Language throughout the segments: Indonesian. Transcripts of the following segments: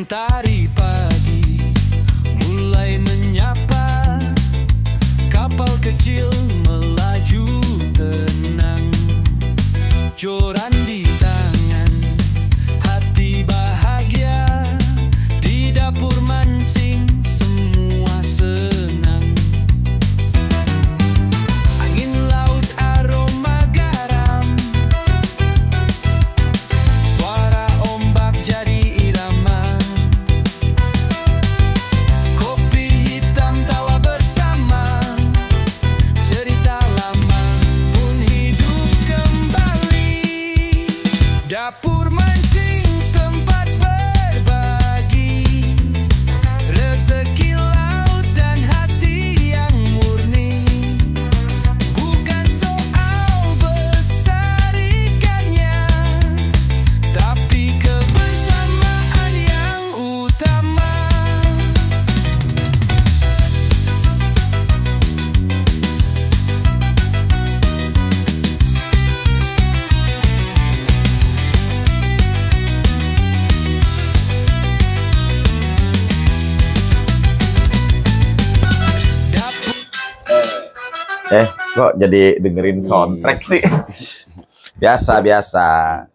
Mentari pagi mulai menyapa, kapal kecil melaju tenang, joran di tangan, hati bahagia, di dapur mancing semua senang. Angin laut aroma garam, suara ombak jadi irama, kopi hitam tawa bersama, cerita lama pun hidup kembali. Dapur mancing tempat berbagi, rezeki laut dan hati yang murni, bukan soal besar ikannya, tapi kebersamaan yang utama. Kok jadi dengerin soundtrack sih? Biasa.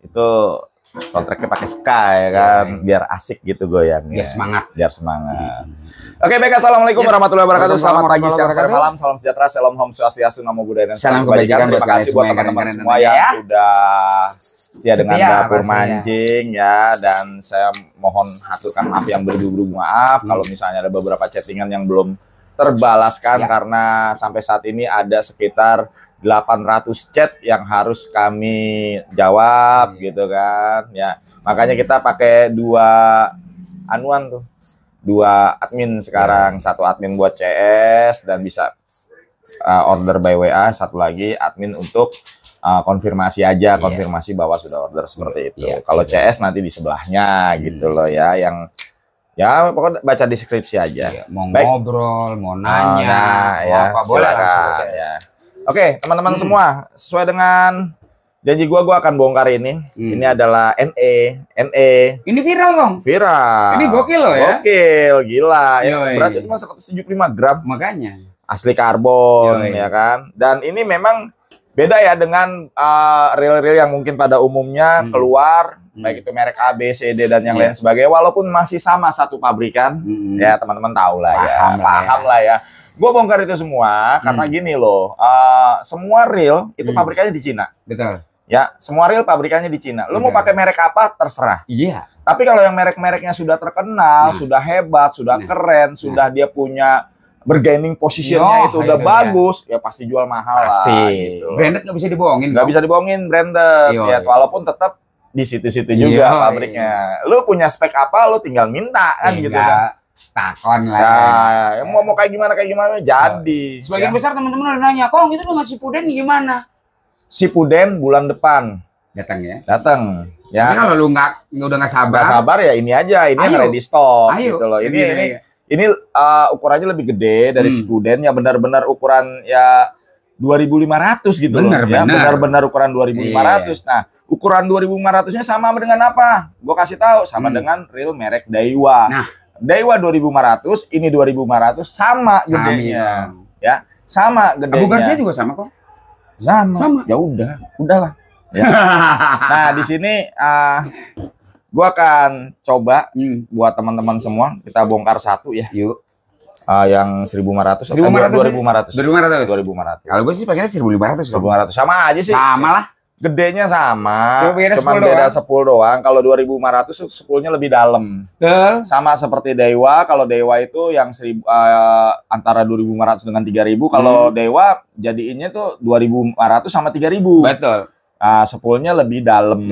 Itu soundtracknya pakai ska ya kan, biar asik gitu goyangnya. Biar semangat. Oke, baik, assalamualaikum warahmatullahi wabarakatuh. Selamat pagi, siang, sore, malam, salam sejahtera, salam om swastiastu, namo buddhaya dan salam kebajikan. Terima kasih buat teman-teman semua yang udah setia dengan dapur mancing ya. Dan saya mohon haturkan maaf yang beribu-ribu maaf kalau misalnya ada beberapa chattingan yang belum terbalaskan karena sampai saat ini ada sekitar 800 chat yang harus kami jawab gitu kan ya. Makanya kita pakai dua admin sekarang, satu admin buat CS dan bisa order by WA, satu lagi admin untuk konfirmasi aja, konfirmasi bahwa sudah order seperti itu. Kalau CS nanti di sebelahnya gitu loh ya, yang ya pokoknya baca deskripsi aja. Mau ngobrol, mau nanya, ya, apa boleh silakan ya. Oke, teman-teman semua, sesuai dengan janji gua akan bongkar ini. Ini adalah NE. Ini viral dong. Viral. Ini gokil loh ya. Gokil, gila. Ya, berarti cuma 175 gram. Makanya. Asli karbon ya kan. Dan ini memang beda ya dengan reel-reel yang mungkin pada umumnya keluar, baik itu merek A, B, C, D dan yang lain sebagainya, walaupun masih sama satu pabrikan, ya teman-teman tahu lah ya, paham lah ya. Gue bongkar itu semua karena gini loh, semua reel itu pabrikannya di Cina. Betul. Ya, semua reel pabrikannya di Cina. Lu mau pakai merek apa terserah. Iya. Tapi kalau yang merek-mereknya sudah terkenal, sudah hebat, sudah keren, sudah dia punya bergaining positionnya itu udah bagus, ya pasti jual mahal lah. Gitu. Branded nggak bisa dibohongin. Nggak bisa dibohongin branded, ya walaupun tetap di situ-situ juga pabriknya. Lu punya spek apa, lu tinggal minta kan gitu kan. Takon lah. Nah, mau kayak gimana jadi. Sebagian besar teman-teman udah nanya, "Kong, itu lu ngasih puden gimana?" Si puden bulan depan datang ya. Datang. Ya. Tapi kalau lu udah nggak sabar. Nggak sabar ya ini aja, ini yang ready stock gitu loh. Ini ukurannya lebih gede dari si puden, ya benar-benar ukuran ya 2.500 gitu loh. Ya, benar-benar ukuran 2.500. Nah, ukuran 2.500-nya sama dengan apa? Gue kasih tahu, sama dengan reel merek Daiwa. Nah, Daiwa 2.500, ini 2.500 sama gedenya. Ya, sama gedenya. Abu Garcia juga sama kok. Sama. Ya udahlah. Ya. Nah, di sini gue akan coba buat teman-teman semua, kita bongkar satu ya. Yuk. Yang 1.500 atau 2.500. 2.500. Kalau gue sih pakainya 1.500. 1.500 sama aja sih. Sama lah. Gedenya sama, cuma beda sepul doang. Kalau 2.500 sepulnya lebih dalam. Sama seperti Daiwa. Kalau Daiwa itu yang antara 2.500 dengan 3.000. Kalau Daiwa jadiinnya tuh 2.500 sama 3.000. Betul. Nah, sepulnya lebih dalam.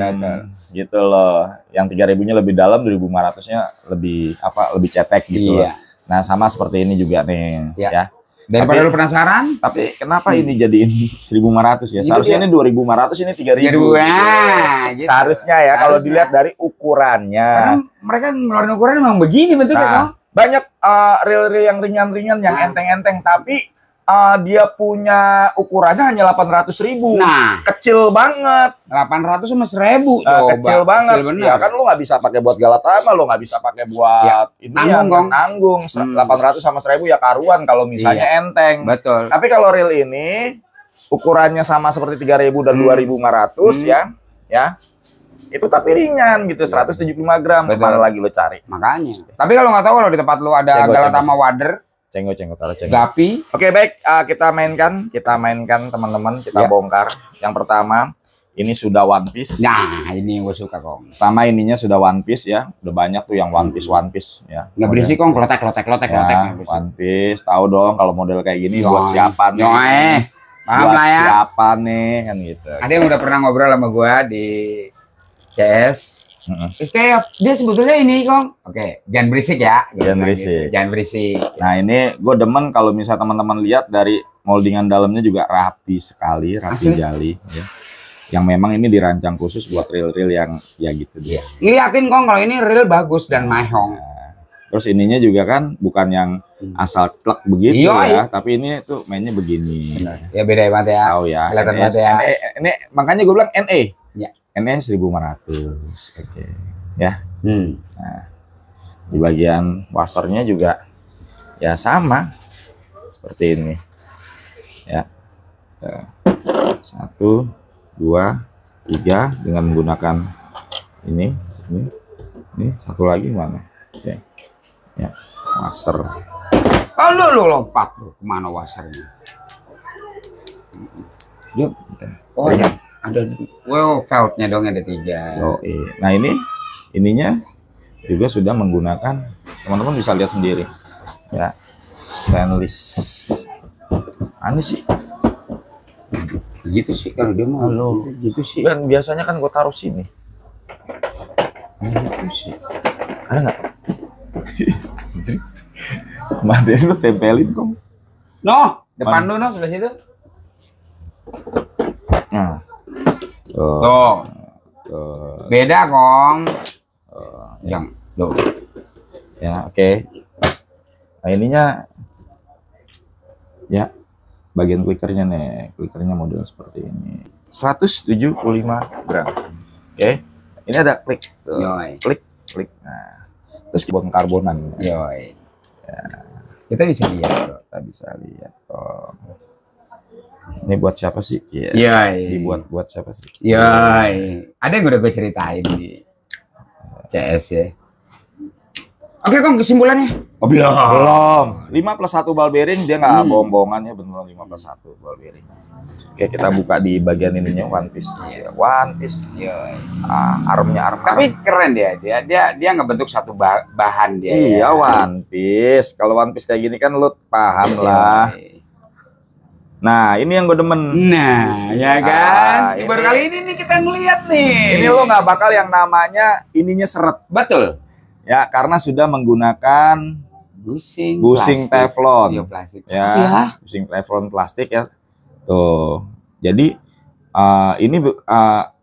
Gitu loh. Yang 3.000-nya lebih dalam, 2.500-nya lebih cetek gitu loh. Nah, sama seperti ini juga nih, ya. Daripada lu penasaran, tapi kenapa ini jadiin 1.500 ya? Seharusnya ini 2.500, ini 3.000. Gitu. Seharusnya ya, kalau dilihat dari ukurannya. Karena mereka ngeluarin ukuran memang begini bentuknya. Banyak reel-reel yang ringan-ringan, yang enteng-enteng, tapi dia punya ukurannya hanya 800.000. Nah, Kecil banget. 800 sama 1000 Kecil banget. Kecil Ya kan lu nggak bisa pakai buat Galatama, lu nggak bisa pakai buat Ya, ini nanggung, yang nanggung. 800 sama 1000 ya karuan kalau misalnya Iya. enteng. Betul. Tapi kalau reel ini ukurannya sama seperti 3000 dan 2500 ya. Itu tapi ringan gitu, 175 gram. Betul. Kemana lagi lu cari? Makanya. Tapi kalau nggak tahu kalau di tempat lu ada Cenggo, Galatama Wader, Cenggo, taruh cenggo. Gapi. Oke, baik, kita mainkan teman-teman, kita bongkar. Yang pertama, ini sudah One Piece. Nah, ini yang gue suka, Kong. Pertama ininya sudah One Piece ya. Udah banyak tuh yang One Piece ya. Nggak berisik, Kong. Klotek. Ya, One Piece, tahu dong kalau model kayak gini buat siapa nih? Paham Buat lah ya. siapa nih kan gitu. Ada yang udah pernah ngobrol sama gue di CS. Kayak dia sebetulnya ini, Kong. Oke, jangan berisik ya. Jangan berisik. Gitu. Jangan berisik. Nah, ini gue demen kalau misalnya teman-teman lihat dari moldingan dalamnya juga rapi sekali, rapi jali ya. Yang memang ini dirancang khusus buat reel-reel yang ya gitu dia. Liatin, Kong, kalau ini real bagus dan mahong. Terus ininya juga kan bukan yang asal klek begitu Iya. ya, tapi ini tuh mainnya begini. Ya beda banget ya. Tahu ya. Kelihatan banget ya. Ini makanya gue bilang NE. Ya. NE 1500. Oke. Ya. Hmm. Nah, di bagian washernya juga ya sama seperti ini. Ya. 1, 2, 3 dengan menggunakan ini satu lagi mana? Oke. Ya, washer. Oh, lu lompat lu kemana washernya? Yuk. Oh ya, ada feltnya dong ada 3. Oh, nah ininya juga sudah menggunakan, teman-teman bisa lihat sendiri ya, stainless. Aneh sih Gitu sih kalau dia mau. Gitu sih. kan biasanya kan gue taruh sini. Gitu sih. Ada nggak? Kemarin lu tempelin kok. Noh, depan lu noh sebelah situ. Nah, Tuh. Beda, Kong. Yang tuh. ya oke. Nah ininya ya bagian clickernya nih, clickernya model seperti ini. 175 gram. Oke. Ini ada klik, tuh. Yoi. klik. Nah, terus keyboard karbonan. Yoi. Ya. Kita bisa lihat, Bro. Kita bisa lihat. Ini buat siapa sih? Yoi. Dibuat siapa sih? Yoi. Ada yang udah gue ceritain di CS ya. Oke, Kong, kesimpulannya. Oh, Belum. 5+1 ball bearing, dia nggak bohong-bohongan ya, bener 5+1 ball bearing. Oke, kita buka di bagian ininya One Piece. One Piece. Armnya arm. Tapi keren dia ngebentuk satu bahan dia. Iya, ya. One Piece. Kalau One Piece kayak gini kan lu paham lah. Nah, ini yang gue demen. Nah, ya kan? ini- Baru kali ini nih kita ngeliat nih. Ini lo nggak bakal yang namanya ininya seret. Betul. Ya, karena sudah menggunakan Busing busing plastik. teflon. Iya, plastik. Ya, busing teflon plastik ya. Tuh. Jadi ini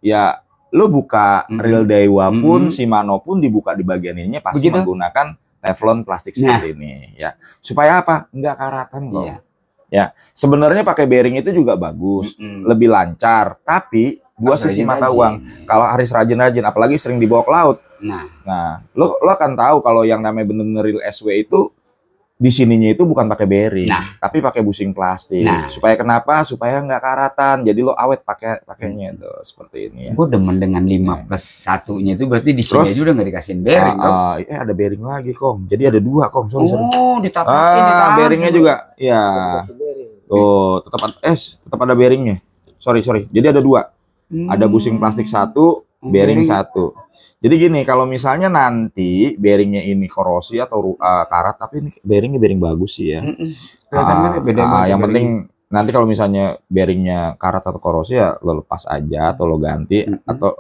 ya lu buka reel Daiwa pun Shimano pun dibuka di bagian ininya pasti Begitu? menggunakan teflon plastik seperti ini ya. Supaya apa? Enggak karatan kok. Iya. Ya, sebenarnya pakai bearing itu juga bagus, lebih lancar, tapi dua sisi mata uang. Kalau Haris rajin-rajin, apalagi sering dibawa ke laut. Nah, lo akan tahu kalau yang namanya bener-bener real SW itu di sininya itu bukan pakai bearing, tapi pakai busing plastik. Supaya kenapa? Supaya nggak karatan. Jadi lo awet pakainya itu seperti ini ya. Gue demen dengan 5+1-nya itu berarti di sini aja udah nggak dikasihin bearing. Ada bearing lagi, Kong. Jadi ada 2, Kong. Sorry. Oh, ditapakin. Bearingnya juga. Ya. Tuh, tetap ada bearingnya. Sorry. Jadi ada 2. Ada busing plastik 1, bearing 1. Jadi gini, kalau misalnya nanti bearingnya ini korosi atau karat, tapi ini bearingnya bearing bagus sih ya. Yang penting nanti kalau misalnya bearingnya karat atau korosi ya lo lepas aja atau lo ganti atau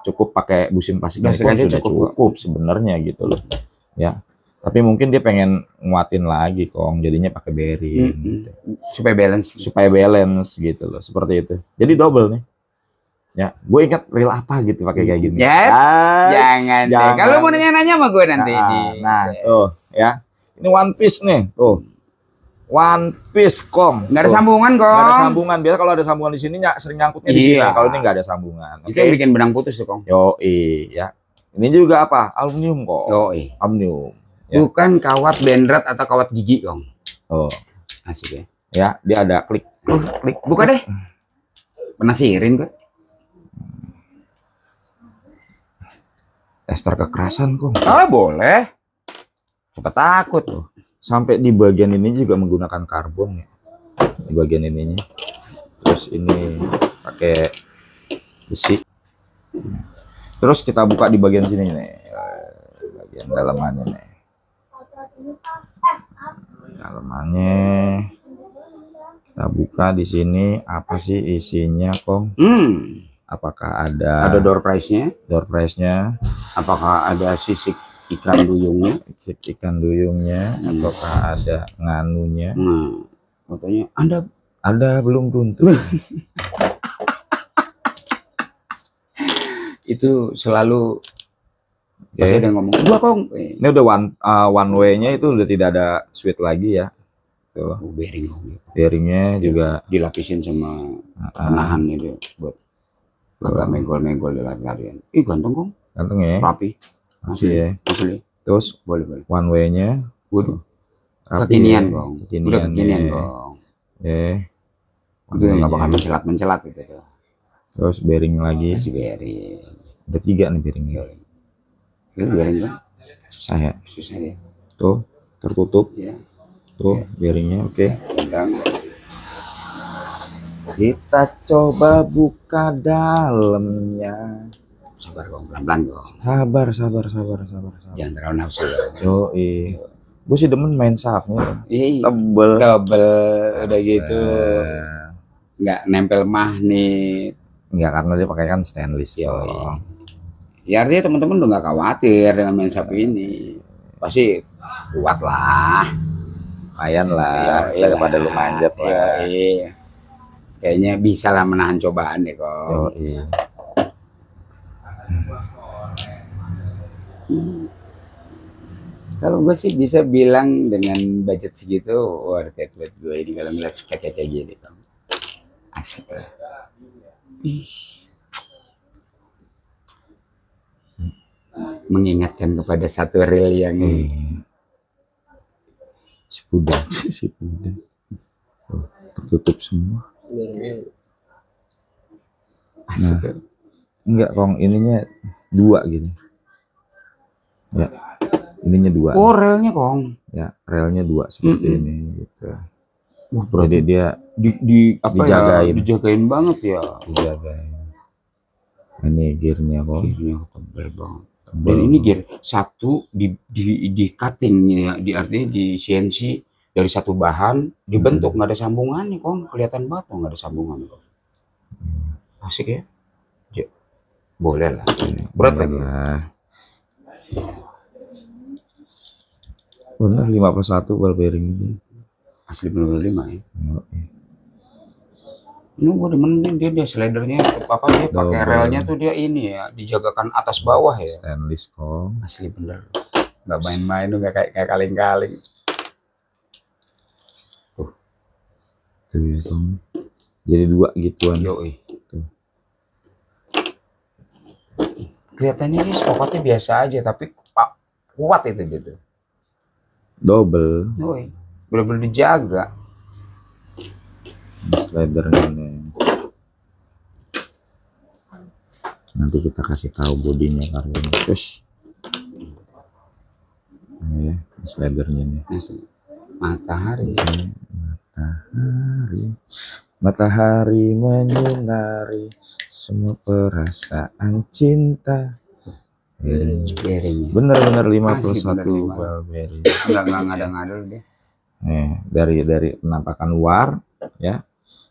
cukup pakai busing plastik pun sudah cukup sebenarnya gitu loh. Ya. Tapi mungkin dia pengen nguatin lagi, Kong. Jadinya pakai bearing gitu. Supaya balance gitu loh, seperti itu. Jadi double nih. Ya, gue ingat reel apa gitu pakai kayak gini. Jangan. Kalau mau nanya-nanya sama gue nanti. Tuh, ya. Ini One Piece nih, tuh. One Piece Kong. Nggak ada Tuh. sambungan kok. Nggak ada sambungan. Biasa kalau ada sambungan di sini sering nyangkutnya di sini. Kalau ini nggak ada sambungan. Itu yang bikin benang putus tuh Kong. Yoi ya. Ini juga apa? Aluminium kok. Yoi. Aluminium. Ya. Bukan kawat dendrat atau kawat gigi Kong. Oh. Asik ya. Ya, dia ada klik. Klik. Buka deh. Penasirin kok. Tester kekerasan kok. Oh boleh. Siapa takut tuh. Sampai di bagian ini juga menggunakan karbon ya. Di bagian ininya. Terus ini pakai besi. Terus kita buka di bagian sini nih. Bagian dalamannya nih. Dalamannya. Kita buka di sini apa sih isinya, Kong? Apakah ada door prize-nya? Door prize-nya? Apakah ada sisik ikan duyungnya? Sisik ikan duyungnya? Apakah ada nganunya? Nah, fotonya Anda belum beruntung. Itu selalu Oke. ada ngomong dua Kong. Ini udah one way-nya itu udah tidak ada switch lagi ya. Tuh. Bearing Kong. Bearingnya juga Dilapisin sama penahan itu buat agak megol-megol di lari-larian. Ih ganteng Kong. ganteng ya. Rapi. Asli ya. Asli. Terus Boleh. one way-nya Waduh. rapi Kekinian ya. Kong. Kekinian Udah kekinian ya. Kong. One Itu yang nggak way-nya. bakal mencelat gitu tuh. Terus bearing lagi. Masih bearing. Ada 3 nih bearingnya. Itu bearing kan? Saya. Susah dia. Tuh tertutup. Ya. Tuh bearingnya oke. Tendang. Kita coba buka dalamnya. Sabar Kong, pelan-pelan Kong. Sabar. Jangan terlalu nafsu. Yoi. Gue sih demen main shaftnya. Iya. Tebel. Udah gitu. Nggak nempel magnet. Enggak, karena dia pakai kan stainless. Yoi. Ya artinya teman-teman udah nggak khawatir dengan main sapi ini. Pasti kuat lah. Lumayan lah. Yoi Daripada lah. lu manjat lah. Yoi. Kayaknya bisa lah menahan cobaan deh kok. Yoi. Kalau gue sih bisa bilang dengan budget segitu worth it buat gue ini kalau ngeliat speknya kayak gini. Asik lah. Mengingatkan kepada satu reel yang Si Pudan. Oh, tertutup semua. asik. Nah. Enggak, Kong, ininya 2 gini. Ya. Ininya 2. Oh, relnya Kong. Ya, relnya 2 seperti ini gitu. Wah, Jadi dia dijagain. Dijagain banget ya. dijagain. Ini gearnya, Kong. Gearnya tebel banget. Dan ini gear satu di cutting ya, artinya di CNC dari satu bahan dibentuk, nggak ada sambungannya Kong. Kelihatan banget nggak ada sambungan Kong. Asik ya. Boleh lah. Berat lagi. Bener 51 ball bearing ini. Asli bener 5 ya. Ini gue demen dia slidernya apa dia pakai relnya tuh dia ini ya dijagakan atas bawah ya. Stainless Kong. Asli bener. Nggak main-main tuh nggak kayak kaling-kaling. Tuh ya, Kong. Jadi 2 gituan. Yoi. Kelihatannya sih spokotnya biasa aja tapi kuat itu gitu. Double. Yoi. Bener-bener dijaga. Slidernya nih. Nanti kita kasih tahu bodinya karbon. Terus. Ini slidernya nih. Matahari. Matahari menyinari semua perasaan cinta. Bearingnya. Bener-bener 51 bener 5. ball bearing. Enggak ngada-ngada deh. Nih, dari penampakan luar ya.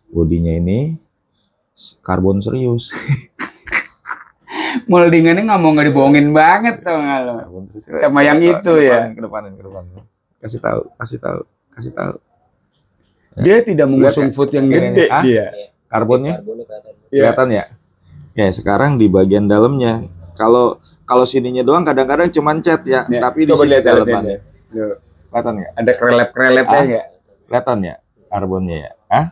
Bodinya ini karbon serius. Moldingannya nggak dibohongin banget tuh nggak lo? Karbon serius. Sama yang itu ya. Kedepanin. Kasih tahu. Dia tidak mengusung foot yang gede Ah? dia. Karbonnya Iya. kelihatan ya. Oke, sekarang di bagian dalamnya. Kalau sininya doang kadang-kadang cuman cat ya, tapi di Coba sini lihat dalamannya. Loh, Kelihatan nggak? ada krelep-krelepnya Ah? nggak? Kelihatan ya karbonnya ya? Hah?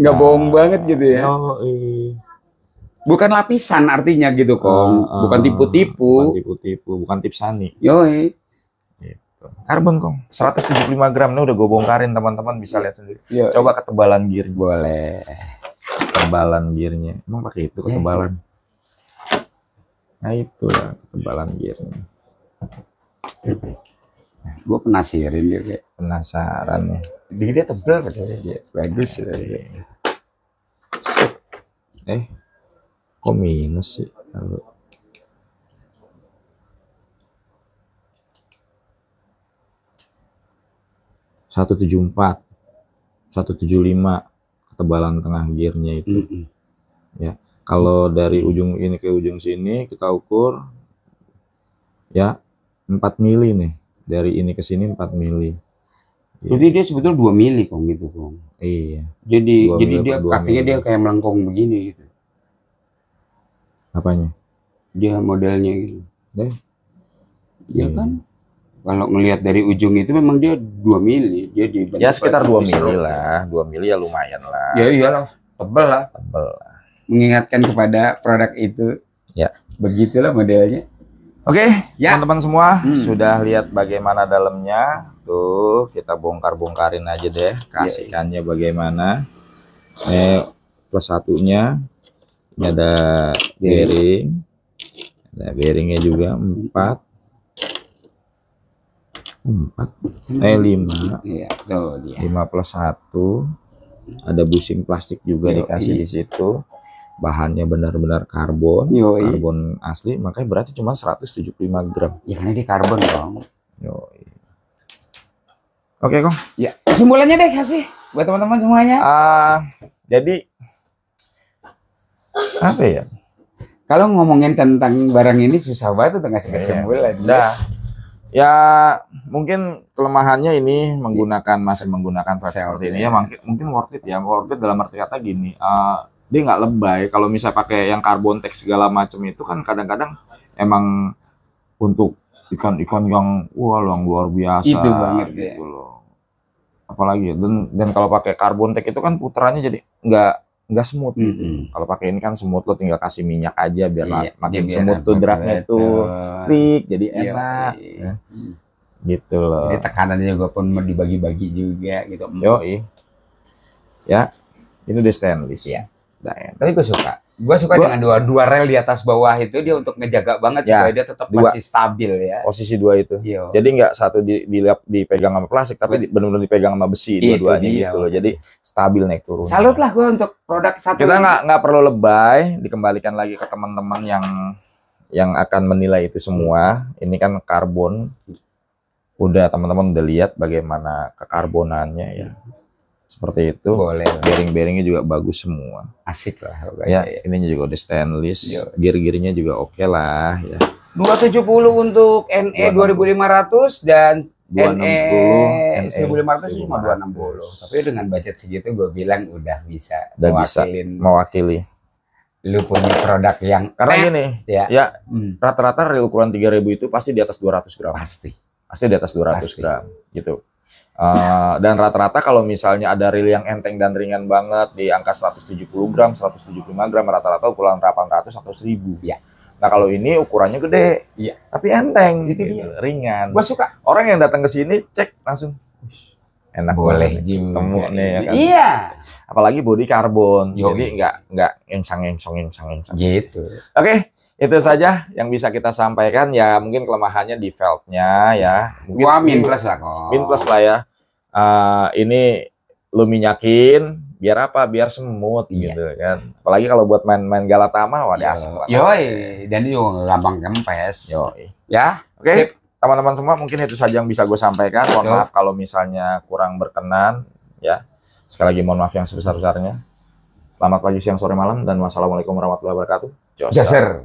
Nggak bohong banget gitu ya. Oh, Bukan lapisan artinya gitu, Kong. Bukan tipu-tipu. Bukan tipu-tipu, bukan tipsani. Yoi. Gitu. Karbon, Kong. 175 gram. Ini udah gue bongkarin, teman-teman bisa lihat sendiri. Yoi. Coba ketebalan gear. Boleh. Ketebalan gearnya. Emang pakai itu ketebalan? Nah, itu ya ketebalan gearnya. Gue penasaran dia kayak. Penasaran ya. Dia tebal pasalnya dia. Bagus. Sip. Kok minus sih? Lalu 174, 175 ketebalan tengah gearnya itu. Ya, kalau dari ujung ini ke ujung sini kita ukur ya 4 mili nih. Dari ini ke sini 4 mili. Jadi dia sebetulnya 2 mili, Kong, gitu, Kong. Iya. Jadi mili dia per 2 kakinya mili. dia kayak melengkung begini gitu. Apanya? Dia modelnya gitu. Iya. Iya kan? Kalau ngelihat dari ujung itu memang dia 2 mili. Dia dibentuk Ya sekitar 2 mili serut. lah. 2 mili ya lumayan lah. Ya iyalah, tebal lah. Tebel lah. Mengingatkan kepada produk itu. Ya. Begitulah modelnya. Oke, Ya. teman-teman semua sudah lihat bagaimana dalamnya. Tuh, kita bongkar-bongkarin aja deh, kasihkannya bagaimana. Plus satunya, ini ada bearing. Ada bearingnya juga 4. 5. Iya, tuh dia. 5 plus 1. Ada bushing plastik juga dikasih di situ. Bahannya benar-benar karbon, karbon asli, makanya berarti cuma 175 gram. Ya karena dia karbon, Kong. Oke, Kong. Ya, kesimpulannya deh kasih buat teman-teman semuanya. Jadi apa ya? Kalau ngomongin tentang barang ini susah banget untuk ngasih kesimpulan. Ya mungkin kelemahannya ini masih menggunakan flat seperti ini ya, mungkin worth it ya. Worth it dalam arti kata gini, dia nggak lebay. Kalau misalnya pakai yang carbon tex segala macam itu kan kadang-kadang emang untuk ikan-ikan yang yang luar biasa itu banget gitu loh. Apalagi dan kalau pakai carbon tex itu kan putarannya jadi nggak smooth. Kalau pakai ini kan smooth, lo tinggal kasih minyak aja biar makin smooth tuh dragnya tuh trik jadi enak. Gitu loh. Jadi tekanannya juga pun dibagi-bagi juga gitu. Ya, ini udah stainless. Ya. Tapi gue suka dengan dua rel di atas bawah itu, dia untuk ngejaga banget supaya dia tetap masih stabil ya. Posisi 2 itu. Jadi nggak satu dipegang sama plastik, tapi benar-benar dipegang sama besi dua-duanya gitu loh. Jadi stabil naik turun. Salut lah gue untuk produk satu. Kita nggak perlu lebay, dikembalikan lagi ke teman-teman yang akan menilai itu semua. Ini kan karbon. Udah teman-teman udah lihat bagaimana kekarbonannya ya. Seperti itu. Boleh. Bearing-bearingnya juga bagus semua. Asik lah. Ya, ininya juga udah stainless. Gear-gearnya juga oke lah ya. 270 untuk NE 2500 dan NE 1500 cuma 260. Tapi dengan budget segitu gue bilang udah bisa mewakili. Lu punya produk yang karena gini, rata-rata reel ukuran 3000 itu pasti di atas 200 gram. Pasti di atas 200 gram gitu. Dan rata-rata kalau misalnya ada reel yang enteng dan ringan banget di angka 170 gram, 175 gram, rata-rata ukuran 800 atau 1000. Ya. Nah kalau ini ukurannya gede, tapi enteng, gitu, ringan. Gua suka. Orang yang datang ke sini cek langsung, enak boleh ketemu nih ya kan. Iya. Apalagi body karbon, jadi nggak engsang. Gitu. Oke, itu saja yang bisa kita sampaikan ya. Mungkin kelemahannya di velgnya ya. Mungkin min plus lah kok. Min plus lah ya. Ini lu minyakin biar apa? Biar semut gitu kan. Apalagi kalau buat main Galatama, wadah asem banget. Dan dia juga gampang kempes. Ya. Oke. Teman-teman semua, mungkin itu saja yang bisa gue sampaikan. Mohon maaf kalau misalnya kurang berkenan ya. Sekali lagi mohon maaf yang sebesar-besarnya. Selamat pagi, siang, sore, malam, dan wassalamualaikum warahmatullahi wabarakatuh. Jaser.